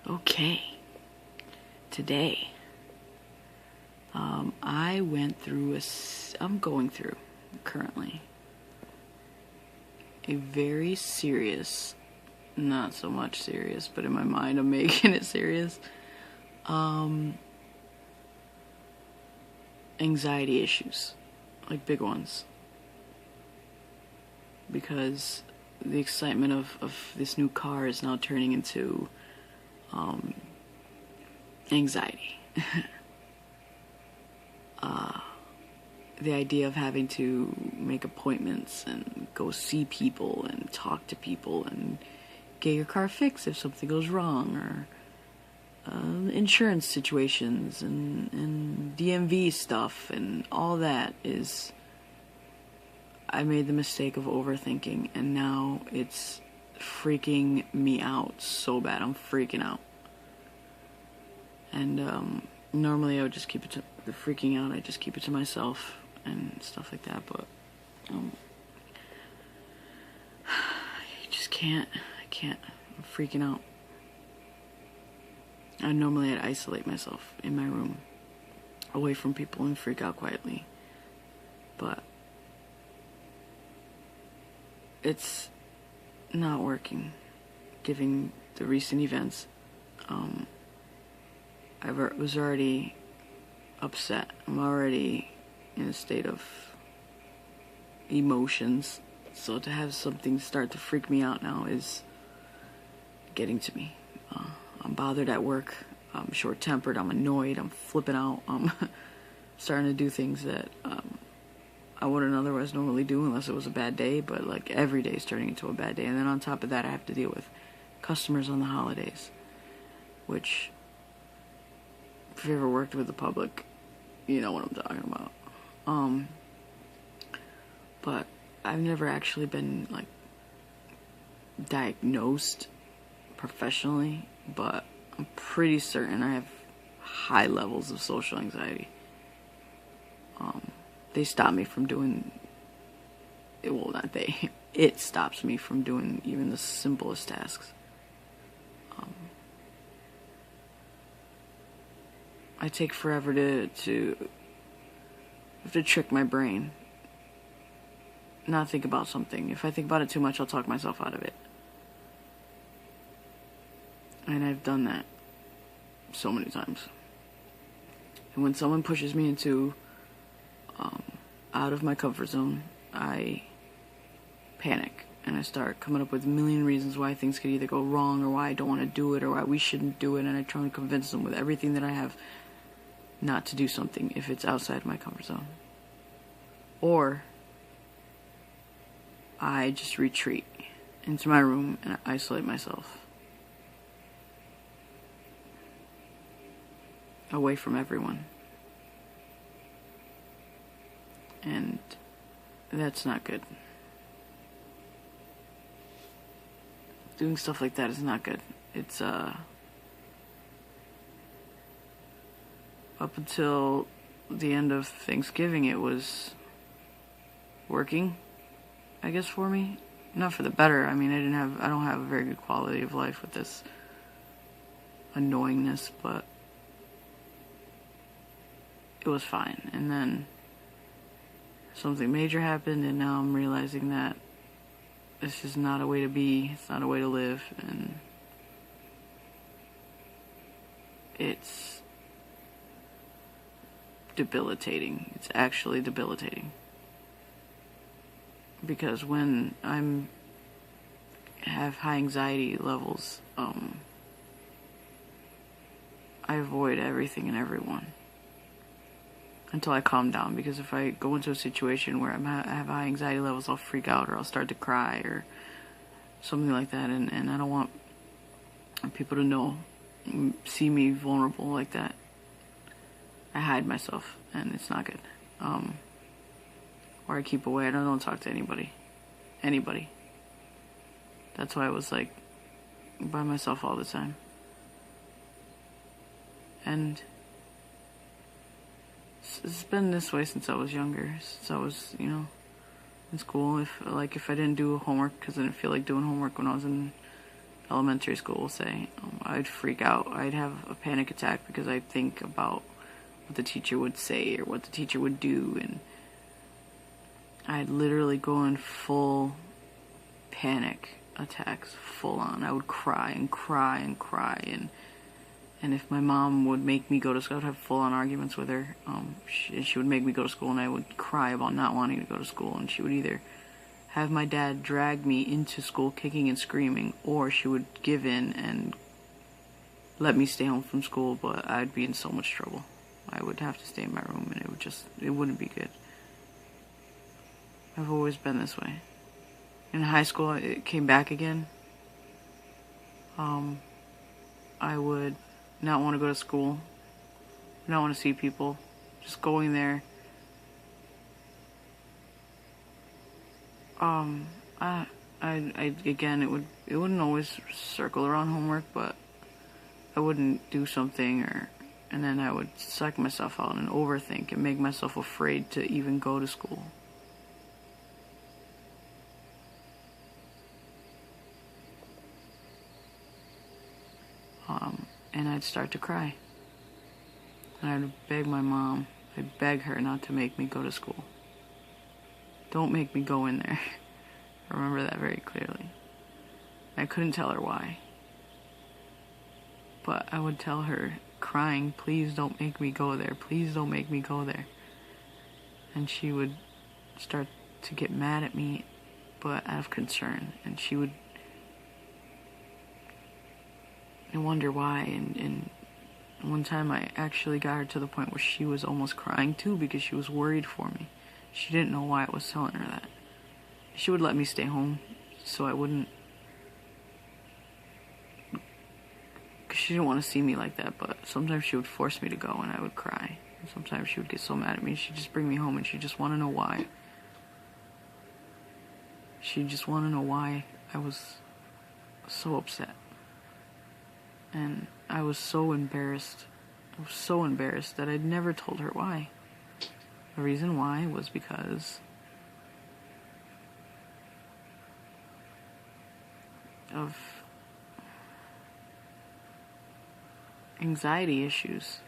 Okay, today, I went through I'm going through, currently, a very serious, not so much serious, but in my mind I'm making it serious, anxiety issues, like big ones. Because the excitement of this new car is now turning into anxiety. The idea of having to make appointments and go see people and talk to people and get your car fixed if something goes wrong, or insurance situations and DMV stuff and all that is... I made the mistake of overthinking, and now it's freaking me out so bad. I'm freaking out. And normally I would just keep it to the freaking out. I just keep it to myself and stuff like that. But I just can't. I can't. I'm freaking out. Normally I'd isolate myself in my room, away from people, and freak out quietly. But it's not working, given the recent events. I was already upset. I'm already in a state of emotions. So to have something start to freak me out now is getting to me. I'm bothered at work. I'm short-tempered. I'm annoyed. I'm flipping out. I'm starting to do things that I wouldn't otherwise normally do unless it was a bad day, but like every day is turning into a bad day. And then on top of that, I have to deal with customers on the holidays, which, if you ever worked with the public, you know what I'm talking about. But I've never actually been like diagnosed professionally, but I'm pretty certain I have high levels of social anxiety. They stop me from doing it. Well, not they. It stops me from doing even the simplest tasks. I take forever to have to trick my brain, not think about something. If I think about it too much, I'll talk myself out of it. And I've done that so many times. And when someone pushes me into out of my comfort zone, I panic and I start coming up with a million reasons why things could either go wrong, or why I don't want to do it, or why we shouldn't do it, and I try to convince them with everything that I have not to do something if it's outside of my comfort zone. Or I just retreat into my room and I isolate myself away from everyone. And that's not good. Doing stuff like that is not good. It's up until the end of Thanksgiving, it was working, I guess, for me. Not for the better. I mean, I don't have a very good quality of life with this annoyingness, but it was fine. And then something major happened, and now I'm realizing that this is not a way to be. It's not a way to live, and it's debilitating. It's actually debilitating. Because when have high anxiety levels, I avoid everything and everyone until I calm down. Because if I go into a situation where I have high anxiety levels, I'll freak out, or I'll start to cry, or something like that, and I don't want people to see me vulnerable like that. I hide myself, and it's not good. Or I keep away. I don't talk to anybody. That's why I was like by myself all the time. And it's been this way since I was younger. Since I was, in school. If I didn't do homework because I didn't feel like doing homework when I was in elementary school, we'll say, I'd freak out. I'd have a panic attack because I'd think about what the teacher would say or what the teacher would do, and I'd literally go in full panic attacks, full on. I would cry and cry and cry, and if my mom would make me go to school, I would have full on arguments with her. She would make me go to school, and I would cry about not wanting to go to school, and she would either have my dad drag me into school kicking and screaming, or she would give in and let me stay home from school, but I'd be in so much trouble. I would have to stay in my room, and it wouldn't be good. I've always been this way. In high school, it came back again. I would not want to go to school, not want to see people, just going there. Again, it wouldn't always circle around homework, but I wouldn't do something, and then I would psych myself out and overthink and make myself afraid to even go to school. And I'd start to cry. And I'd beg my mom, I'd beg her not to make me go to school. Don't make me go in there. I remember that very clearly. I couldn't tell her why. But I would tell her, crying, please don't make me go there. Please don't make me go there. And she would start to get mad at me, but out of concern. And she would wonder why. And one time I actually got her to the point where she was almost crying too, because she was worried for me. She didn't know why I was telling her that. She would let me stay home so I wouldn't, because she didn't want to see me like that, but sometimes she would force me to go and I would cry. And sometimes she would get so mad at me, she'd just bring me home and she'd just want to know why. She'd just want to know why I was so upset. And I was so embarrassed. I was so embarrassed that I'd never told her why. The reason why was because of anxiety issues.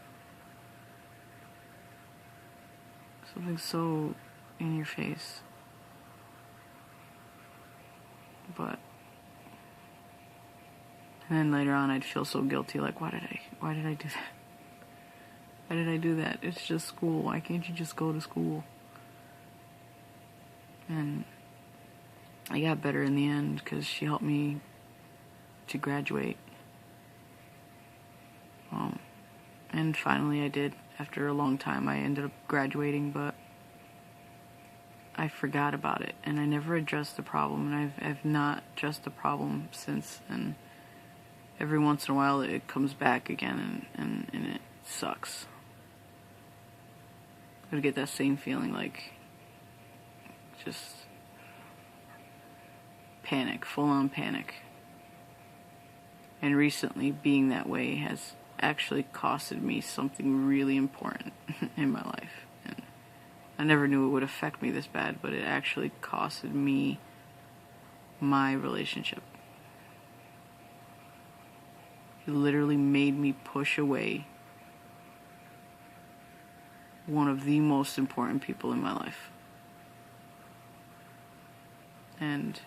Something so in your face. But and then later on I'd feel so guilty, like why did I do that? Why did I do that? It's just school. Why can't you just go to school? And I got better in the end because she helped me to graduate. And finally I did. After a long time I ended up graduating, but I forgot about it and I never addressed the problem, and I've not addressed the problem since, and every once in a while it comes back again and it sucks. I would get that same feeling, like just panic, full-on panic. And recently being that way has actually costed me something really important in my life. And I never knew it would affect me this bad, but it actually costed me my relationship. It literally made me push away one of the most important people in my life. And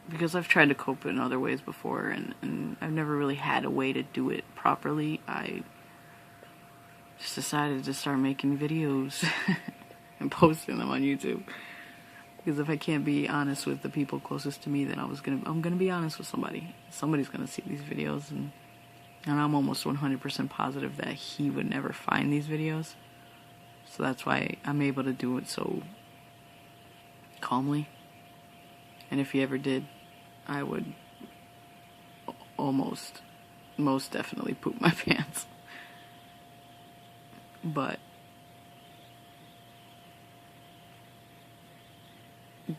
because I've tried to cope in other ways before, and I've never really had a way to do it properly, I just decided to start making videos and posting them on YouTube. Because if I can't be honest with the people closest to me, then I'm gonna be honest with somebody. Somebody's gonna see these videos, and I'm almost 100% positive that he would never find these videos. So that's why I'm able to do it so calmly. And if he ever did, I would most definitely poop my pants. But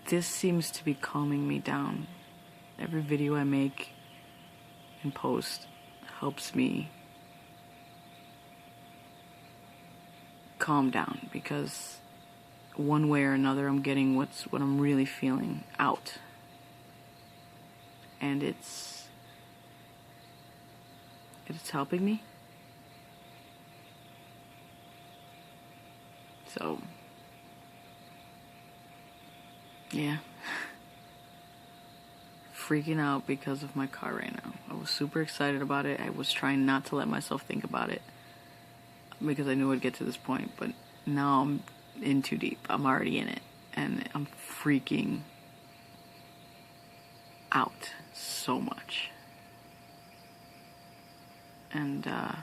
this seems to be calming me down. Every video I make and post helps me calm down, because one way or another I'm getting what I'm really feeling out. and it's helping me. So, yeah. Freaking out because of my car right now. I was super excited about it. I was trying not to let myself think about it because I knew I'd get to this point, but now I'm in too deep. I'm already in it, and I'm freaking out so much. And the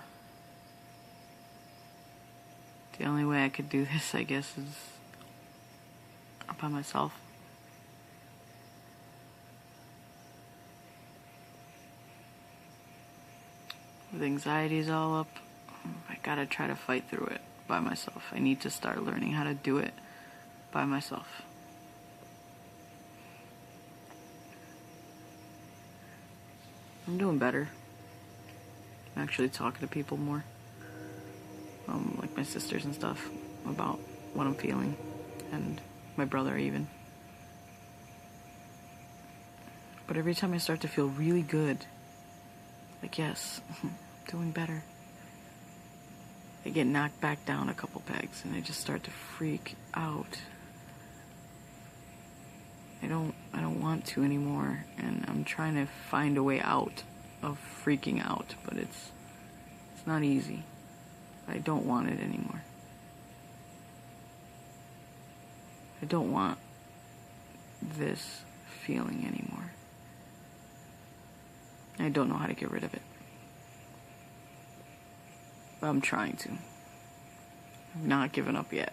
only way I could do this, I guess, is by myself. With anxieties all up, I gotta try to fight through it by myself. I need to start learning how to do it by myself. I'm doing better. I'm actually talking to people more. Like my sisters and stuff, about what I'm feeling, and my brother even. But every time I start to feel really good, like, yes, doing better, I get knocked back down a couple pegs and I just start to freak out. I don't want to anymore, and I'm trying to find a way out of freaking out, but it's not easy. I don't want it anymore. I don't want this feeling anymore. I don't know how to get rid of it. But I'm trying to. I've not given up yet.